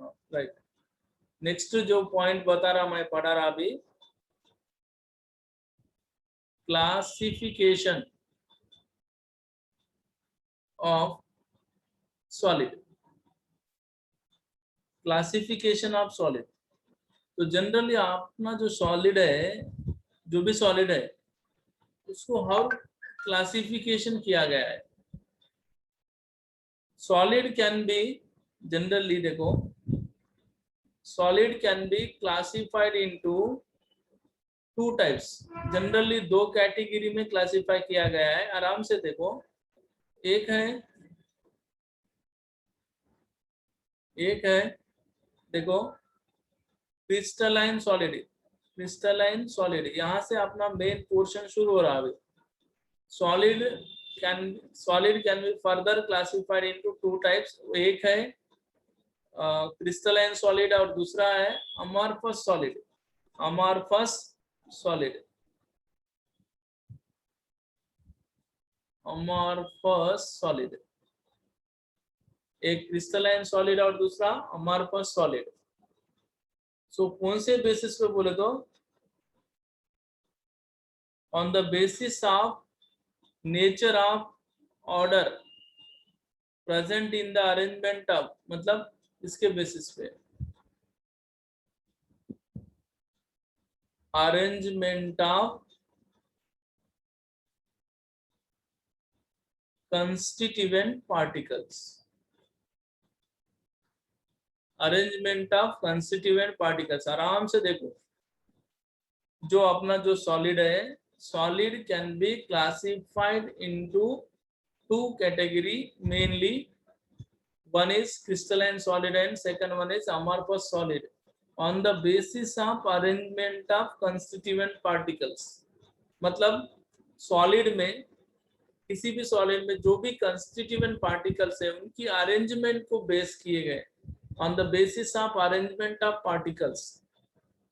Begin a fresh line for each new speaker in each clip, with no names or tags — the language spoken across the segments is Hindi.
राइट। नेक्स्ट जो पॉइंट बता रहा मैं पढ़ा रहा अभी, classification of solid. Classification of solid, तो जनरली अपना जो सॉलिड है, जो भी सॉलिड है उसको हाउ क्लासिफिकेशन किया गया है। सॉलिड कैन बी, जनरली देखो, solid can be classified into two types. Generally दो कैटेगरी में क्लासिफाई किया गया है, आराम से देखो। एक है, एक है देखो क्रिस्टलाइन सॉलिड। क्रिस्टलाइन सॉलिड, यहाँ से अपना मेन पोर्शन शुरू हो रहा है। Solid can be further classified into two types. एक है क्रिस्टलाइन सॉलिड और दूसरा है amorphous solid. Amorphous solid, amorphous solid, एक क्रिस्टलाइन सॉलिड और दूसरा अमॉर्फस सॉलिड। सो कौन से बेसिस पे बोले तो, on the basis of nature of order present in the arrangement of, मतलब इसके बेसिस पे, arrangement of constituent particles. Arrangement of constituent particles, आराम से देखो। जो अपना जो सॉलिड है, solid can be classified into two category mainly. one is crystalline solid and second one is amorphous solid on the basis of arrangement of constituent particles। मतलब सॉलिड में, किसी भी सॉलिड में जो भी कंस्टिट्यूएंट पार्टिकल्स है उनकी अरेंजमेंट को बेस किए गए, on the basis of arrangement of particles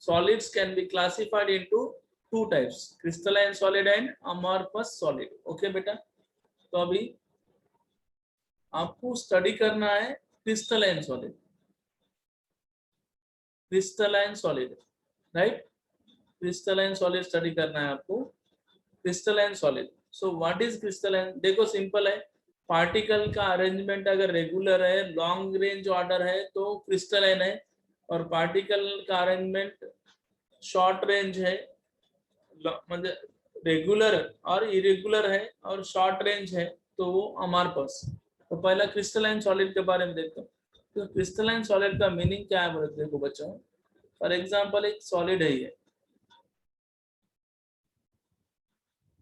solids can be classified into two types, crystalline solid and amorphous solid। Okay बेटा, तो अभी आपको स्टडी करना है crystalline solid. Crystalline solid, right, crystalline solid study करना है आपको। Crystalline solid, so what is crystalline? देखो सिंपल है, पार्टिकल का अरेंजमेंट अगर रेगुलर है, लॉन्ग रेंज ऑर्डर है तो क्रिस्टलाइन है, और पार्टिकल का अरेंजमेंट शॉर्ट रेंज है, मतलब रेगुलर और इरेगुलर है और शॉर्ट रेंज है, तो वो अमॉर्फस। तो पहला क्रिस्टलाइन सॉलिड के बारे में देखते हैं। तो क्रिस्टलाइन सॉलिड का मीनिंग क्या है बोलते, देखो बच्चों, फॉर एग्जांपल एक सॉलिड है ये।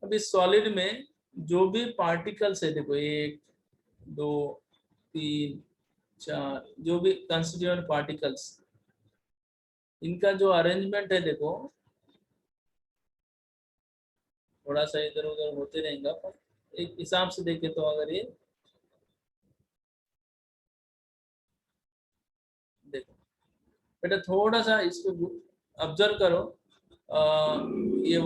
अब इस सॉलिड में जो भी पार्टिकल्स है, देखो 1 2 3 4, जो भी कंस्टिट्यूएंट पार्टिकल्स, इनका जो अरेंजमेंट है देखो, थोड़ा सा इधर उधर होते रहेगा, पर एक हिसाब से देखे तो अगर ये देखो बेटा, थोड़ा सा इसको ऑब्जर्व करो। ये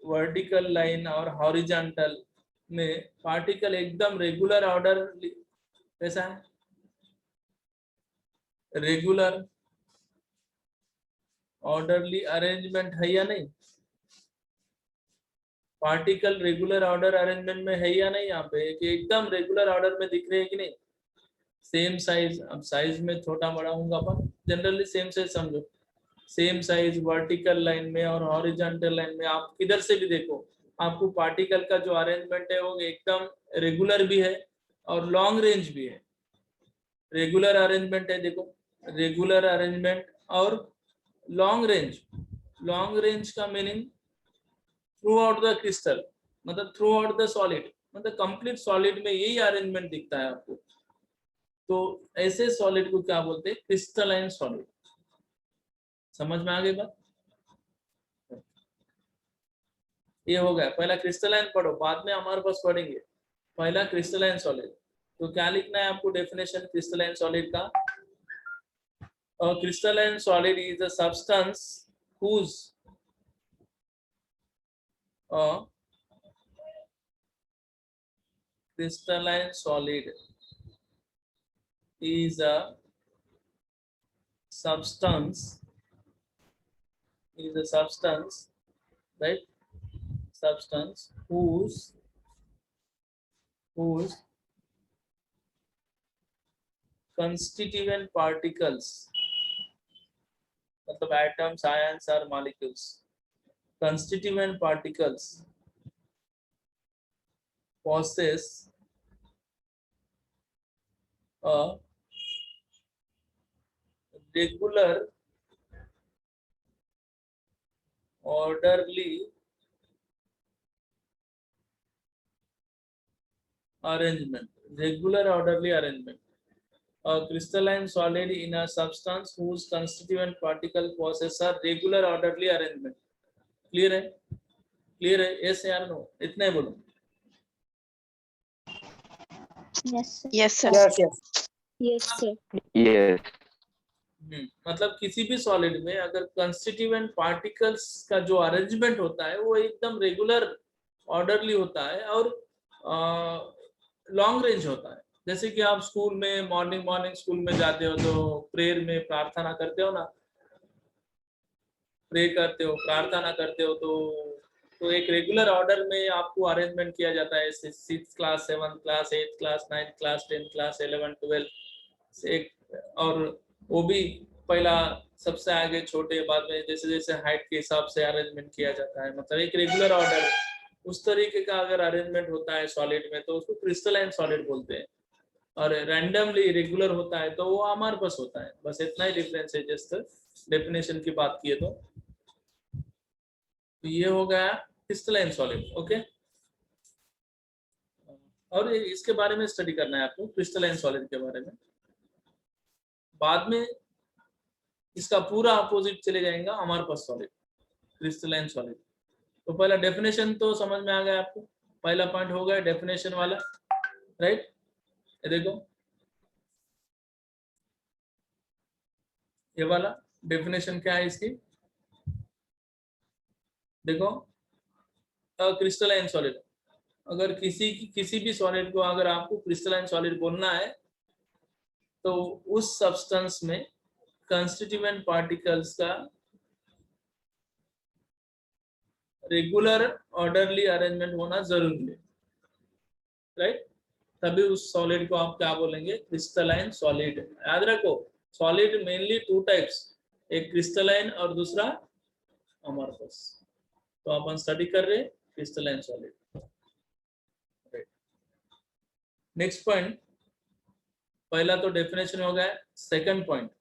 वर्टिकल लाइन और हॉरिजॉन्टल में पार्टिकल एकदम रेगुलर ऑर्डर कैसा है, रेगुलर ऑर्डरली अरेंजमेंट है या नहीं? पार्टिकल रेगुलर ऑर्डर अरेंजमेंट में है या नहीं? यहाँ पे कि एकदम रेगुलर ऑर्डर में दिख रहे हैं कि नहीं? सेम साइज, अब साइज में छोटा बड़ा होगा अपन जनरली सेम साइज समझो, सेम साइज वर्टिकल लाइन में और हॉरिजॉन्टल लाइन में, आप किधर से भी देखो आपको पार्टिकल का जो अरेंजमेंट है वो एकदम रेगुलर भी है और लॉन्ग रेंज भी है। रेगुलर अरेंजमेंट है देखो, रेगुलर अरेंजमेंट और लॉन्ग रेंज। लॉन्ग रेंज का meaning through out the crystal, मतलब थ्रू आउट द सॉलिड, मतलब कंप्लीट सॉलिड में यही अरेंजमेंट दिखता है आपको। तो ऐसे सॉलिड को क्या बोलते हैं? Crystalline solid. समझ में आ गई बात? ये हो गया, पहला क्रिस्टलाइन पढ़ो, बाद में हमारे पास पढ़ेंगे। पहला क्रिस्टलाइन सॉलिड, तो क्या लिखना है आपको डेफिनेशन क्रिस्टलाइन सॉलिड का? Crystalline solid is a substance whose crystalline solid is a substance is a substance, right? Substance whose constituent particles, मतलब atoms, ions or molecules, constituent particles possess a regular, orderly arrangement. Regular orderly arrangement. A crystalline solid in a substance whose constituent particle possess a regular orderly arrangement. Clear है? Clear है? Yes या no? इतना ही बोलो.
Yes, sir.
Yes, sir.
Yes, yes.
Yes, sir.
Yes.
मतलब किसी भी सॉलिड में अगर कंस्टिट्यूएंट पार्टिकल्स का जो अरेंजमेंट होता है वो एकदम रेगुलर ऑर्डरली होता है और लॉन्ग रेंज होता है. जैसे कि आप स्कूल में मॉर्निंग स्कूल में जाते हो तो प्रेयर में प्रार्थना करते हो ना, प्रे करते हो, प्रार्थना करते हो, तो एक रेगुलर ऑर्डर में आपको अरेंजमेंट किया जाता है. 6th class, 7th class, 8th class, 9th class, 10th class, 11, 12 एक, और वो भी पहला सबसे आगे छोटे, बाद में जैसे जैसे हाइट के हिसाब से अरेंजमेंट किया जाता है. मतलब एक रेगुलर ऑर्डर उस तरीके का अगर अरेंजमेंट होता है सॉलिड में तो उसको क्रिस्टलाइन सॉलिड बोलते हैं. और रैंडमली इरेगुलर होता है तो वो अमारफस होता है. बस इतना ही डिफरेंस है. जस्ट डेफिनेशन की बात किए तो ये हो गया क्रिस्टलाइन सॉलिड. ओके, और इसके बारे में स्टडी करना है आपको, क्रिस्टलाइन सॉलिड के बारे में. बाद में इसका पूरा अपोजिट चले जाएगा अमारफस सॉलिड, क्रिस्टलाइन सॉलिड. तो पहला डेफिनेशन तो समझ में आ गया आपको. पहला पॉइंट हो गया डेफिनेशन वाला, राइट? देखो ये वाला डेफिनेशन क्या है इसकी. देखो क्रिस्टलाइन सॉलिड, अगर किसी भी सॉलिड को अगर आपको क्रिस्टलाइन सॉलिड बोलना है तो उस सब्सटेंस में कंस्टिट्यूएंट पार्टिकल्स का रेगुलर ऑर्डरली अरेंजमेंट होना जरूरी है, राइट? तभी उस सॉलिड को आप क्या बोलेंगे, क्रिस्टलाइन सॉलिड. याद रखो सॉलिड मेनली 2 टाइप्स, एक क्रिस्टलाइन और दूसरा अमॉर्फस. तो अपन स्टडी कर रहे क्रिस्टलाइन सॉलिड. नेक्स्ट पॉइंट, पहला तो डेफिनेशन हो गया. Second point,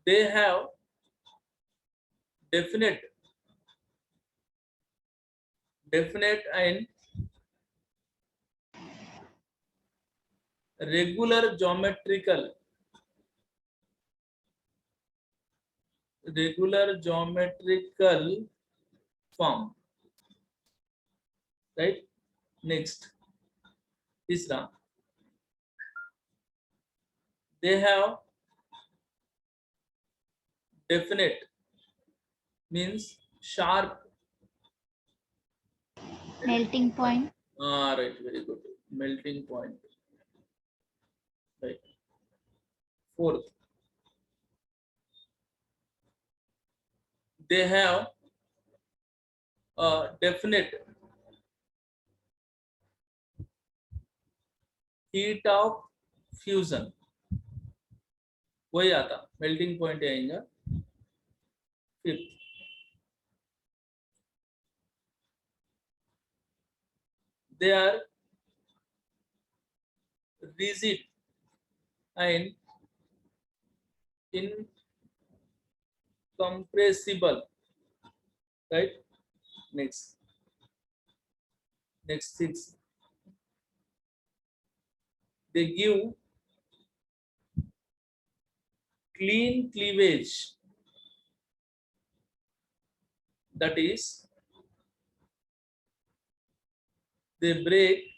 they have definite and regular geometrical form, right? Next, तीसरा, they have definite means sharp
Melting point.
right, very good, melting point, right? Fourth, they have a definite heat of fusion. वही आता melting point आएगा. Fifth, they are rigid and incompressible, right? Next 6, they give clean cleavage, that is they break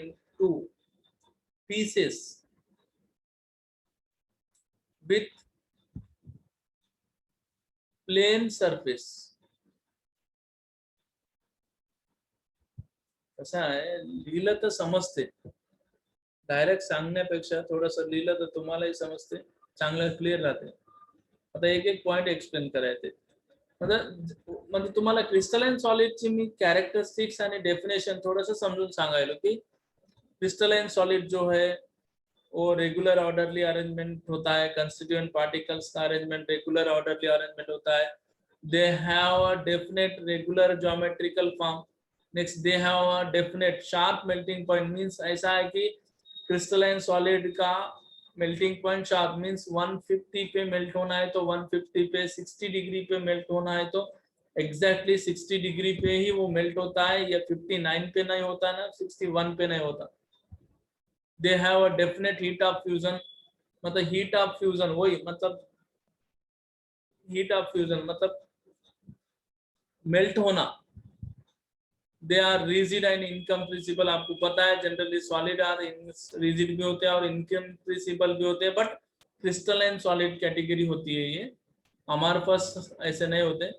into pieces with plane surface. कसं आहे, लिहिलं तर समजते, डायरेक्ट सांगण्यापेक्षा थोडंसं लिहिलं तर तुम्हालाही समजते, चांगलं क्लिअर राहते. आता एक एक पॉइंट एक्सप्लेन करायचे. म्हणजे तुम्हाला क्रिस्टलाइन सॉलिडची मी कॅरेक्टरिस्टिक्स आणि डेफिनेशन थोडंसं समजून सांगायलो की क्रिस्टलाइन सॉलिड जो है वो रेगुलर ऑर्डरली अरेंजमेंट होता है, कंस्टिट्यूएंट पार्टिकल्स का अरेंजमेंट रेगुलर ऑर्डरली अरेंजमेंट होता है. दे have a definite regular geometrical form. Next they have a definite sharp melting point. Means ऐसा है कि क्रिस्टलाइन सॉलिड का मेल्टिंग पॉइंट शार्प मींस 150 पे मेल्ट होना है तो 150 पे, 60 डिग्री पे मेल्ट होना है तो एग्जैक्टली 60 डिग्री पे ही वो मेल्ट होता है, या 59 पे नहीं होता ना, 61 पे नहीं होता. They have a definite heat of fusion. मतलब हीट ऑफ फ्यूजन वही, मतलब हीट ऑफ फ्यूजन मतलब मेल्ट होना. They are rigid and incompressible. आपको पता है जनरली सॉलिड आर रिजिड भी होते हैं और इनकम्प्रेसिबल भी होते हैं, बट क्रिस्टलाइन सॉलिड कैटेगरी होती है ये. हमारे पास ऐसे नहीं होते.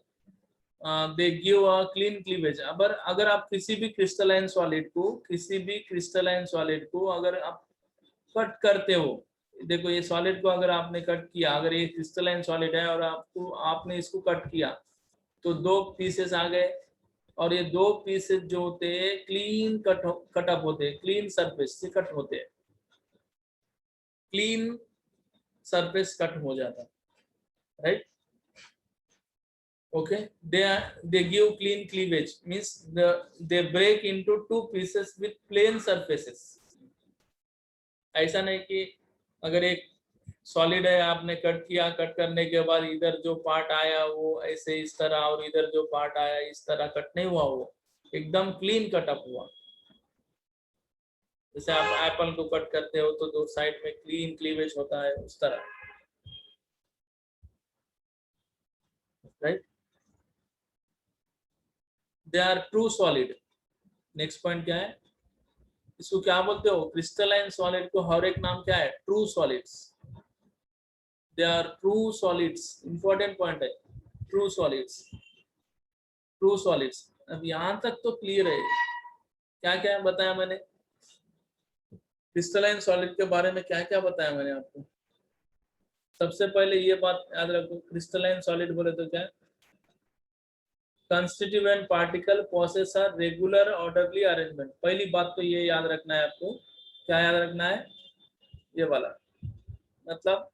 They give a clean cleavage. अगर आप किसी भी क्रिस्टलाइन सॉलिड को अगर आप कट करते हो, देखो ये सॉलिड को अगर आपने कट किया, अगर ये क्रिस्टलाइन सॉलिड है और आपने इसको कट किया तो दो पीसेस आ गए, और ये दो पीसेस जो होते हैं क्लीन कटअप होते हैं, क्लीन सरफेस से कट होते हैं, क्लीन सरफेस कट हो जाता है, right. Okay, they give clean cleavage means they break into two pieces with plain surfaces. ऐसा नहीं कि अगर एक सॉलिड है आपने कट किया, कट करने के बाद इधर जो पार्ट आया वो ऐसे इस तरह और इधर जो पार्ट आया इस तरह कट नहीं हुआ, वो एकदम क्लीन कटअप हुआ. जैसे आप एप्पल को कट करते हो तो दो साइड में क्लीन क्लीवेज होता है, उस तरह, right. They are true solid. Next point क्या है, इसको क्या बोलते हो, क्रिस्टलाइन सॉलिड को हर एक नाम क्या है, true solids. They are true solids. Important point है, ट्रू सॉलिड्स, ट्रू सॉलिड्स. अब यहां तक तो क्लियर है. क्या क्या बताया मैंने क्रिस्टलाइन सॉलिड के बारे में, क्या क्या बताया मैंने आपको. सबसे पहले ये बात याद रखो, क्रिस्टलाइन सॉलिड बोले तो क्या, constituent particle possess a regular orderly arrangement. पहली बात तो ये याद रखना है आपको. क्या याद रखना है, ये वाला, मतलब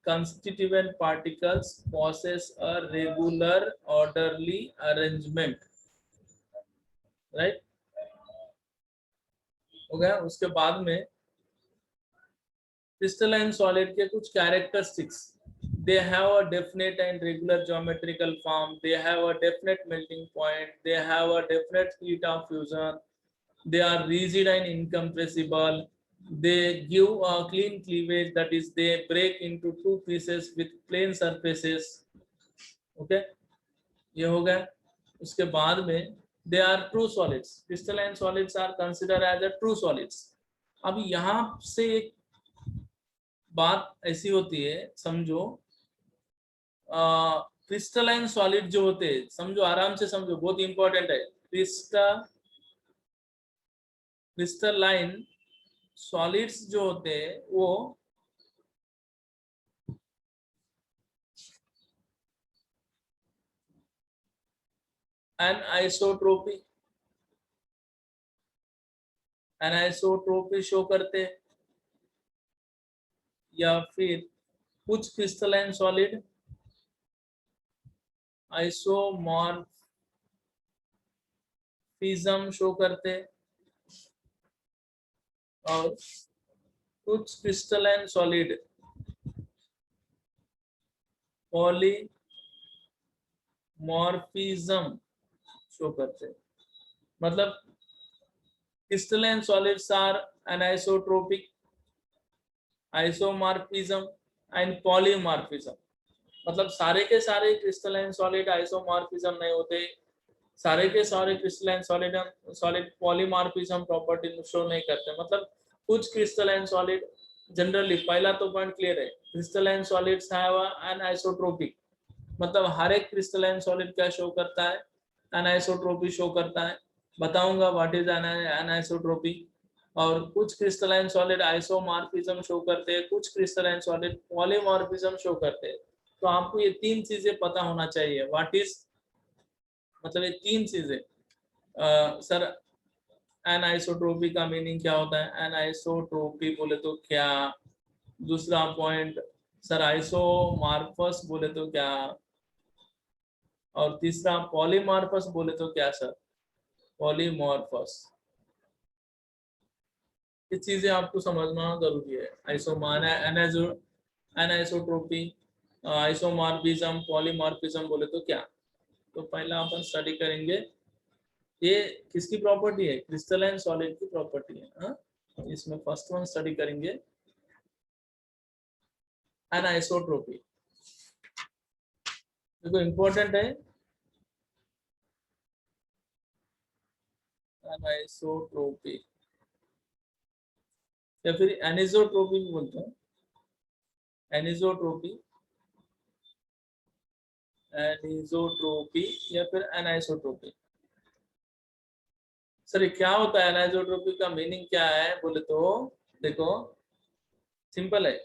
constituent particles possess a regular orderly arrangement, right. हो गया. उसके बाद में क्रिस्टलाइन सॉलिड के कुछ characteristics. they have a definite and regular geometrical form, they have a definite melting point, they have a definite heat of fusion, they are rigid and incompressible, they give a clean cleavage, that is they break into two pieces with plain surfaces. okay, ये हो गया. उसके बाद में they are true solids. crystalline solids are considered as a true solids. अब यहाँ से एक बात ऐसी होती है, समझो क्रिस्टलाइन सॉलिड जो होते हैं, समझो आराम से समझो, बहुत इंपॉर्टेंट है. क्रिस्टलाइन सॉलिड्स जो होते हैं वो एनआइसोट्रोपी शो करते हैं, या फिर कुछ क्रिस्टलाइन सॉलिड आइसोमॉर्फिज्म शो करते हैं, और कुछ क्रिस्टलाइन सॉलिड पॉलीमॉर्फिज्म शो करते हैं. मतलब crystalline solids are anisotropic, isomorphism and polymorphism. मतलब सारे के सारे क्रिस्टलाइन सॉलिड आइसोमॉर्फिज्म नहीं होते, सारे के सारे crystalline solid polymorphism property show नहीं करते. मतलब कुछ क्रिस्टलाइन सॉलिड जनरली, पहला तो पॉइंट क्लियर है, crystalline solids have an isotropic, मतलब हर एक क्रिस्टलाइन सॉलिड क्या शो करता है, एनाइसोट्रोपी शो करता है। बताऊंगा व्हाट इज एनाइसोट्रोपी। और कुछ क्रिस्टलाइन सॉलिड आइसोमॉर्फिज्म शो करते हैं, कुछ क्रिस्टलाइन सॉलिड पॉलीमॉर्फिज्म शो करते हैं। तो आपको ये तीन चीजें पता होना चाहिए। व्हाट इज मतलब ये तीन चीजें। सर एनाइसोट्रोपी का मीनिंग क्या होता है, एनाइसोट्रोपी बोले तो क्या। दूसरा पॉइंट सर आइसोमॉर्फस बोले तो क्या। और तीसरा पॉलीमॉर्फस बोले तो क्या सर, पॉलीमॉर्फस। ये चीजें आपको समझना जरूरी है। एनाइसोट्रोपी, आइसोमॉर्फिज्म, पॉलीमॉर्फिज्म बोले तो क्या। तो पहला अपन स्टडी करेंगे ये किसकी प्रॉपर्टी है, क्रिस्टलाइन सॉलिड की प्रॉपर्टी है। हाँ? इसमें फर्स्ट वन स्टडी करेंगे एनाइसोट्रोपी। देखो इम्पोर्टेंट है एनाइसोट्रोपी, या फिर एनिसोट्रोपी भी बोलते हैं। एनिसोट्रोपी, एनिसोट्रोपी या फिर एनाइसोट्रोपी। सर ये क्या होता है, एनाइसोट्रोपी का मीनिंग क्या है बोले तो देखो सिंपल है।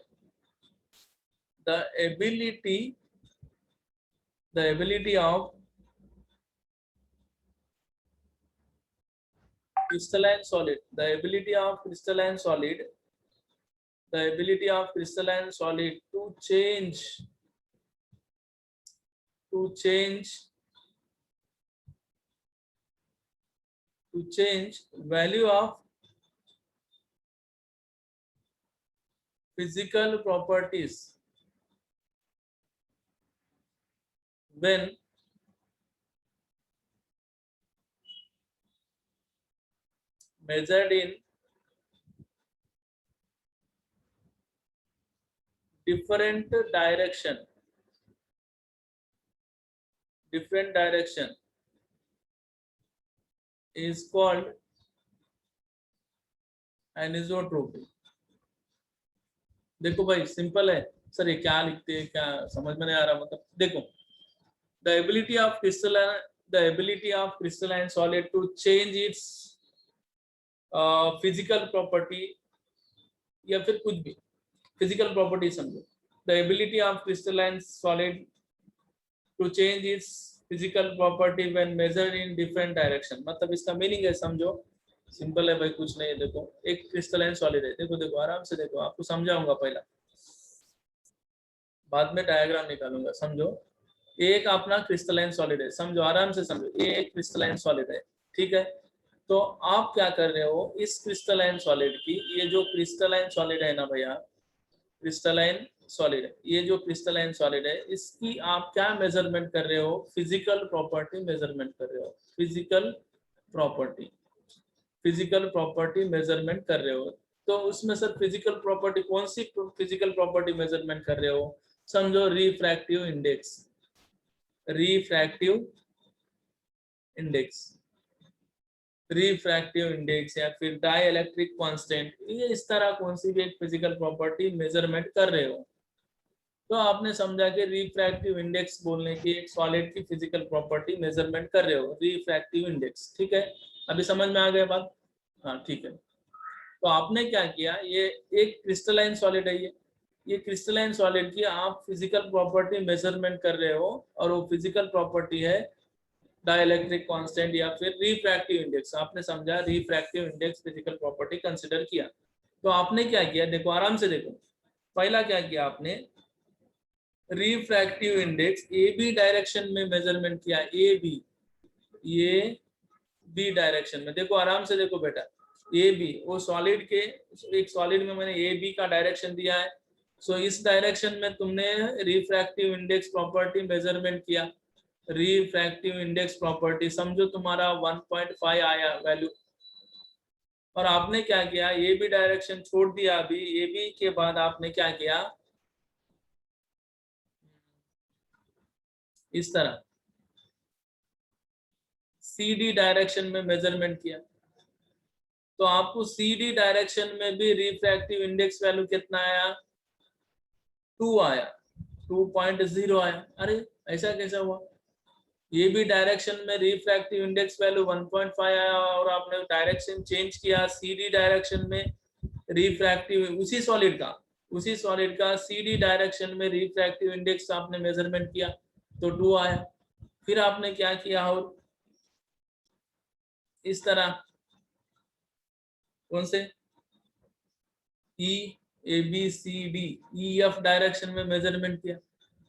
The ability of crystalline solid, the ability of crystalline solid, the ability of crystalline solid to change value of physical properties when measured in different direction is called anisotropy। देखो भाई सिंपल है। सर ये क्या लिखते हैं, क्या समझ में नहीं आ रहा। मतलब देखो the ability of crystalline solid to change its physical property या फिर कुछ भी फिजिकल प्रॉपर्टी समझो। The ability of crystalline solid to change its physical property when measured in different direction. मतलब इसका मीनिंग है समझो, सिंपल है भाई, कुछ नहीं है। देखो एक क्रिस्टलाइन सॉलिड है, देखो देखो आराम से देखो, आपको समझाऊंगा पहला, बाद में डायग्राम निकालूंगा। समझो एक अपना क्रिस्टलाइन सॉलिड है, समझो आराम से समझो, ये एक क्रिस्टलाइन सॉलिड है, ठीक है। तो आप क्या कर रहे हो, इस क्रिस्टलाइन सॉलिड की, ये जो क्रिस्टलाइन सॉलिड है ना भैया, क्रिस्टलाइन सॉलिड है, ये जो क्रिस्टलाइन सॉलिड है, इसकी आप क्या मेजरमेंट कर रहे हो, फिजिकल प्रॉपर्टी मेजरमेंट कर रहे हो। फिजिकल प्रॉपर्टी मेजरमेंट कर रहे हो। तो उसमें सर फिजिकल प्रॉपर्टी कौन सी फिजिकल प्रॉपर्टी मेजरमेंट कर रहे हो, समझो रिफ्रैक्टिव इंडेक्स या फिर डाई इलेक्ट्रिक कांस्टेंट, ये इस तरह कौन सी भी एक फिजिकल प्रॉपर्टी मेजरमेंट कर रहे हो। तो आपने समझा कि रिफ्रैक्टिव इंडेक्स बोलने की एक सॉलिड की फिजिकल प्रॉपर्टी मेजरमेंट कर रहे हो, रिफ्रैक्टिव इंडेक्स, ठीक है। अभी समझ में आ गया बात, हाँ ठीक है। तो आपने क्या किया, ये एक क्रिस्टलाइन सॉलिड है, ये क्रिस्टलाइन सॉलिड की आप फिजिकल प्रॉपर्टी मेजरमेंट कर रहे हो, और वो फिजिकल प्रॉपर्टी है डाइलेक्ट्रिक कांस्टेंट या फिर रिफ्रैक्टिव इंडेक्स। आपने समझा refractive index physical property consider किया। तो आपने क्या किया, देखो आराम से देखो, पहला क्या किया आपने, refractive index A B direction में मेजरमेंट किया, ये बी डायरेक्शन में। देखो आराम से देखो बेटा, ए बी वो सॉलिड के, एक सॉलिड में मैंने ए बी का डायरेक्शन दिया है। सो इस डायरेक्शन में तुमने रिफ्रैक्टिव इंडेक्स प्रॉपर्टी मेजरमेंट किया। रिफ्रैक्टिव इंडेक्स प्रॉपर्टी समझो तुम्हारा 1.5 आया वैल्यू। और आपने क्या किया, ये भी डायरेक्शन छोड़ दिया। अभी ये भी के बाद आपने क्या किया, इस तरह सी डी डायरेक्शन में मेजरमेंट किया। तो आपको सी डी डायरेक्शन में भी रिफ्रैक्टिव इंडेक्स वैल्यू कितना आया, 2 आया, 2.0 आया। अरे ऐसा कैसा हुआ? ये भी डायरेक्शन में रिफ्रैक्टिव इंडेक्स वैल्यू 1.5 आया और आपने डायरेक्शन चेंज किया, सीडी डायरेक्शन में रिफ्रैक्टिव उसी सॉलिड का सीडी डायरेक्शन में रिफ्रैक्टिव इंडेक्स आपने मेजरमेंट किया तो 2 आया। फिर आपने क्या किया और इस तरह कौन से E A B C D E F direction में मेजरमेंट किया।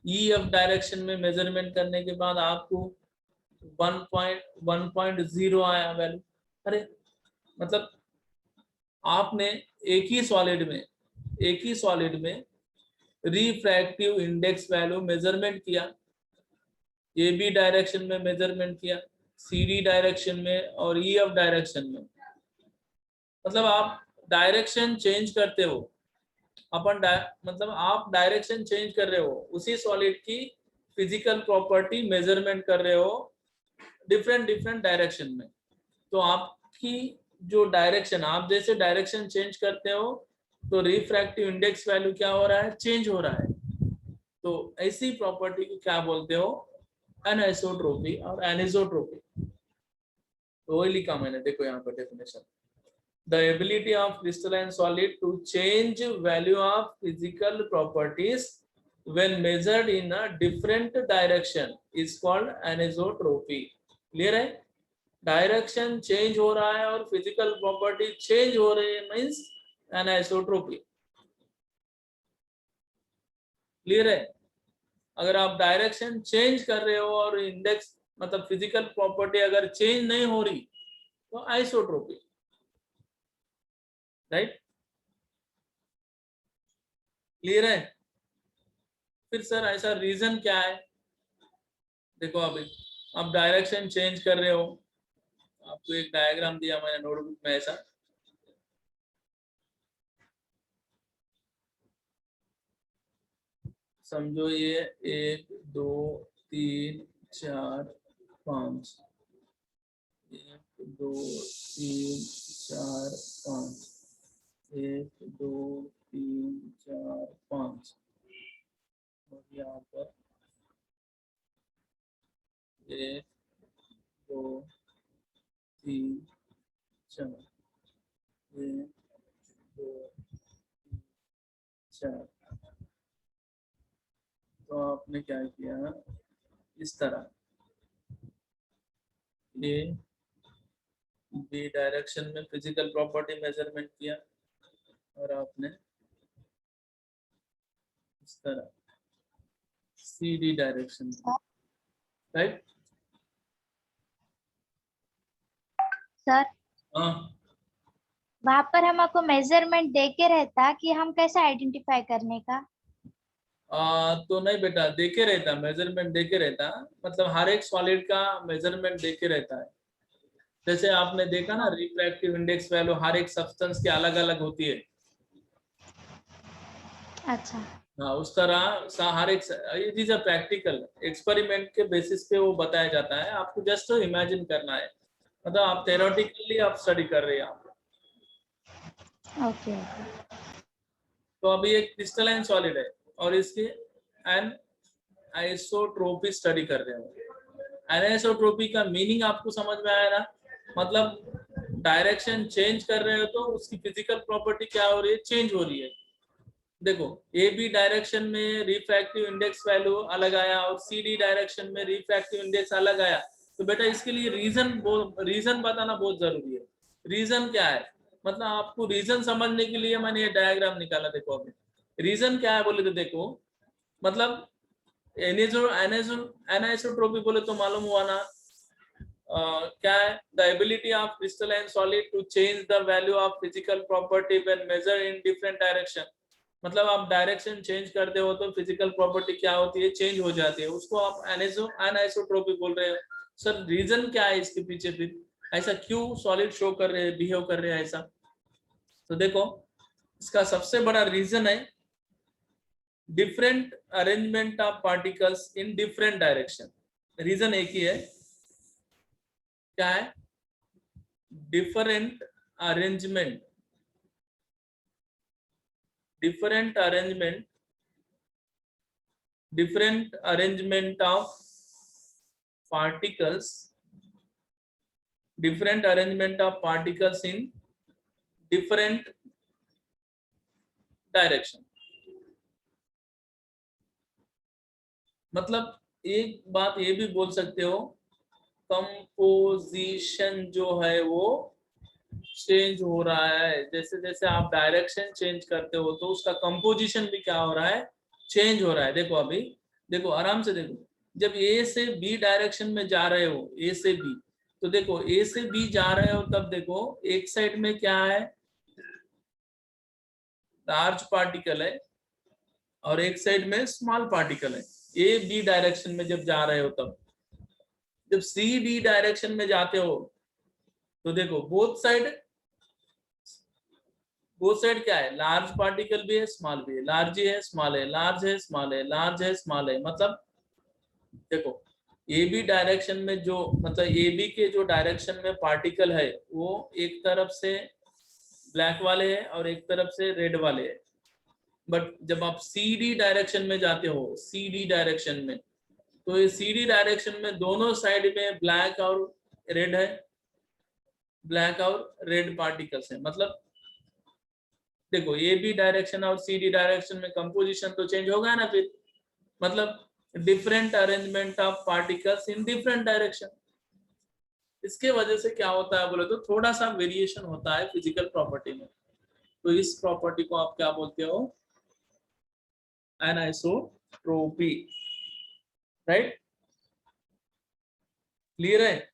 ई एफ डायरेक्शन में मेजरमेंट करने के बाद आपको 1.0 आया वैल्यू। अरे मतलब आपने एक ही सॉलिड में रिफ्रैक्टिव इंडेक्स वैल्यू मेजरमेंट किया, ए बी डायरेक्शन में मेजरमेंट किया, सी डी डायरेक्शन में और ई एफ डायरेक्शन में। मतलब आप डायरेक्शन चेंज करते हो, मतलब आप डायरेक्शन चेंज कर रहे हो, उसी सॉलिड की फिजिकल प्रॉपर्टी मेजरमेंट कर रहे हो डिफरेंट डायरेक्शन में। तो आपकी जो डायरेक्शन, आप जैसे डायरेक्शन चेंज करते हो तो रिफ्रैक्टिव इंडेक्स वैल्यू क्या हो रहा है? चेंज हो रहा है। तो ऐसी प्रॉपर्टी को क्या बोलते हो? एनिसोट्रोपी और एनिसोट्रोपी। तो वही लिखा मैंने, देखो यहाँ पर definition. The ability of crystalline solid to change value of physical properties when measured in a different direction is called anisotropy. Clear है? डायरेक्शन चेंज हो रहा है और फिजिकल प्रॉपर्टी चेंज हो रही है, मींस एनिसोट्रोपी। क्लियर है? अगर आप डायरेक्शन चेंज कर रहे हो और इंडेक्स मतलब फिजिकल प्रॉपर्टी अगर चेंज नहीं हो रही तो आइसोट्रोपी, राइट? क्लियर है? फिर सर ऐसा रीजन क्या है? देखो अभी आप डायरेक्शन चेंज कर रहे हो, आपको एक डायग्राम दिया मैंने नोटबुक में ऐसा। समझो ये 1 2 3 4 5, 1 2 3 4 5, 1 2 3 4 5 और यहाँ पर 1 2 3 4, 1 2 3 4। तो आपने क्या किया, इस तरह ए बी डायरेक्शन में फिजिकल प्रॉपर्टी मेजरमेंट किया और आपने इस तरह C D direction, right?
Sir
हाँ,
वहां पर हमको मेजरमेंट दे के रहता कि हम कैसे आइडेंटिफाई करने का?
तो नहीं बेटा, देखे रहता, मेजरमेंट देखे रहता, मतलब हर एक सॉलिड का मेजरमेंट देखे रहता है। जैसे आपने देखा ना रिफ्रैक्टिव इंडेक्स वैल्यू हर एक सब्सटेंस की अलग अलग होती है।
अच्छा,
हाँ, उस तरह हर एक, ये चीज प्रैक्टिकल एक्सपेरिमेंट के बेसिस पे वो बताया जाता है, आपको जस्ट इमेजिन करना है, मतलब आप थेरोटिकली आप स्टडी कर रहे हैं आप।
ओके।
तो अभी एक क्रिस्टलाइन सॉलिड है और इसकी एन आइसोट्रोपी स्टडी कर रहे हो। एनिसोट्रोपी का मीनिंग आपको समझ में आया ना? मतलब डायरेक्शन चेंज कर रहे हो तो उसकी फिजिकल प्रॉपर्टी क्या हो रही है? चेंज हो रही है। देखो ए बी डायरेक्शन में रिफ्रैक्टिव इंडेक्स वैल्यू अलग आया और सी डी डायरेक्शन में रिफ्रैक्टिव इंडेक्स अलग आया। तो बेटा इसके लिए रीजन बताना बहुत जरूरी है। रीजन क्या है? मतलब आपको रीजन समझने के लिए मैंने ये डायग्राम निकाला। देखो अभी रीजन क्या है बोले तो देखो, मतलब एनिसोट्रोपी बोले तो मालूम हुआ ना, क्या है? The ability of crystalline solid to change the value of physical property when measure in different direction. मतलब आप डायरेक्शन चेंज करते हो तो फिजिकल प्रॉपर्टी क्या होती है? चेंज हो जाती है, उसको आप एनिसोट्रोपी बोल रहे हो। सर रीजन क्या है इसके पीछे? फिर ऐसा क्यों सॉलिड शो कर रहे हैं, बिहेव कर रहे हैं ऐसा? तो देखो इसका सबसे बड़ा रीजन है different arrangement of particles in different direction. Reason एक ही है, क्या है? Different arrangement different arrangement of particles, different arrangement of particles in different direction. मतलब एक बात ये भी बोल सकते हो, कंपोजिशन जो है वो चेंज हो रहा है। जैसे जैसे आप डायरेक्शन चेंज करते हो तो उसका कंपोजिशन भी क्या हो रहा है, चेंज हो रहा है। देखो अभी, देखो आराम से देखो, जब ए से बी डायरेक्शन में जा रहे हो, ए से बी, तो देखो ए से बी जा रहे हो तब देखो एक साइड में क्या है, लार्ज पार्टिकल है और एक साइड में स्मॉल पार्टिकल है। ए बी डायरेक्शन में जब जा रहे हो तब, जब सी डी डायरेक्शन में जाते हो तो देखो बोथ साइड क्या है, लार्ज पार्टिकल भी है स्मॉल भी है, लार्ज है स्मॉल है, लार्ज है स्मॉल है, लार्ज है स्मॉल है। मतलब देखो ए बी डायरेक्शन में जो, मतलब ए बी के जो डायरेक्शन में पार्टिकल है वो एक तरफ से ब्लैक वाले है और एक तरफ से रेड वाले है। बट जब आप सी डी डायरेक्शन में जाते हो, सी डी डायरेक्शन में, तो ये सी डी डायरेक्शन में दोनों साइड में ब्लैक और रेड है, ब्लैक और रेड पार्टिकल्स है। मतलब देखो ए बी डायरेक्शन और सी डी डायरेक्शन में कंपोजिशन तो चेंज होगा ना फिर, मतलब different arrangement of particles in different direction. इसके वजह से क्या होता है बोले तो थोड़ा सा वेरिएशन होता है फिजिकल प्रॉपर्टी में। तो इस प्रॉपर्टी को आप क्या बोलते हो, एनिसोट्रोपी, राइट? क्लियर है?